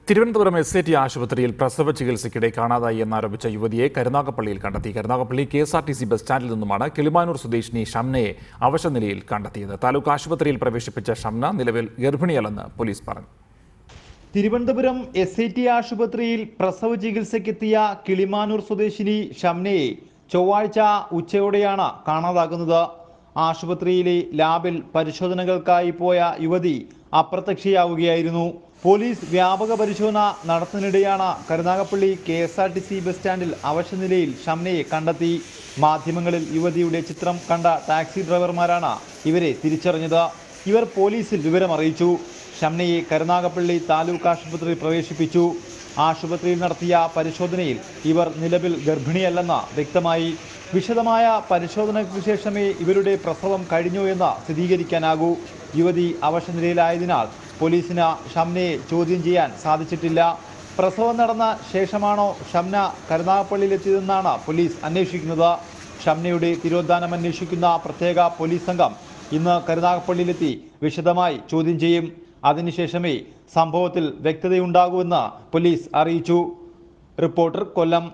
തിരുവനന്തപുരം എസ്.ഐ.ടി ആശുപത്രിയിൽ പ്രസവ ചികിത്സയ്ക്കിടെ കാണാതായി എന്നാരോപിച്ച യുവതിയെ കരുനാഗപ്പള്ളിയിൽ കണ്ടെത്തി. കരുനാഗപ്പള്ളി KSRTC ബസ് സ്റ്റാൻഡിൽ നിന്നുമാണ് കിളിമാനൂർ സ്വദേശിനി ഷംനയെ അവശനിലയിൽ കണ്ടെത്തിയത്. താലൂക്ക് ആശുപത്രിയിൽ പ്രവേശിപ്പിച്ച ഷംന നിലവിൽ ഗർഭിണിയല്ലെന്ന് പോലീസ് പറഞ്ഞു. തിരുവനന്തപുരം എസ്.ഐ.ടി ആശുപത്രിയിൽ പ്രസവ ചികിത്സയ്ക്കെത്തിയ കിളിമാനൂർ സ്വദേശിനി ഷംനയെ ചൊവ്വാഴ്ച ഉച്ചയോടെയാണ് കാണാതാകുന്നത്. ആശുപത്രിയിലെ ലാബിൽ പരിശോധനകൾക്കായി പോയ യുവതി അപ്രത്യക്ഷയാവുകയായിരുന്നു. പോലീസ് വ്യാപക പരിശോധന നടത്തുന്നതിനിടെയാണ് കരുനാഗപ്പള്ളി KSRTC ബസ് സ്റ്റാൻഡിൽ അവശനിലയിൽ ഷംനയെ കണ്ടെത്തി. മാധ്യമങ്ങളിൽ യുവതിയുടെ ചിത്രം കണ്ട ടാക്സി ഡ്രൈവർമാരാണ് ഇവരെ തിരിച്ചറിഞ്ഞത്. ഇവർ പോലീസിൽ വിവരമറിയിച്ചു. ഷംനയെ കരുനാഗപ്പള്ളി താലൂക്ക് ആശുപത്രിയിൽ പ്രവേശിപ്പിച്ചു. ആശുപത്രിയിൽ നടത്തിയ പരിശോധനയിൽ ഇവർ നിലവിൽ ഗർഭിണിയല്ലെന്ന് വ്യക്തമായി. വിശദമായ പരിശോധനയ്ക്ക് ശേഷമേ ഇവരുടെ പ്രസവം കഴിഞ്ഞു എന്ന് സ്ഥിരീകരിക്കാനാകൂ. യുവതി അവശനിലയിലായതിനാൽ പോലീസിന് ഷംനയെ ചോദ്യം ചെയ്യാൻ സാധിച്ചിട്ടില്ല. പ്രസവം നടന്ന ശേഷമാണോ ഷംന കരുനാഗപ്പള്ളിയിലെത്തിയതെന്നാണ് പോലീസ് അന്വേഷിക്കുന്നത്. ഷംനയുടെ തിരോധാനം അന്വേഷിക്കുന്ന പ്രത്യേക പോലീസ് സംഘം ഇന്ന് കരുനാഗപ്പള്ളിയിലെത്തി വിശദമായി ചോദ്യം ചെയ്യും. അതിനുശേഷമേ സംഭവത്തിൽ വ്യക്തതയുണ്ടാകൂവെന്ന് പോലീസ് അറിയിച്ചു. റിപ്പോർട്ടർ, കൊല്ലം.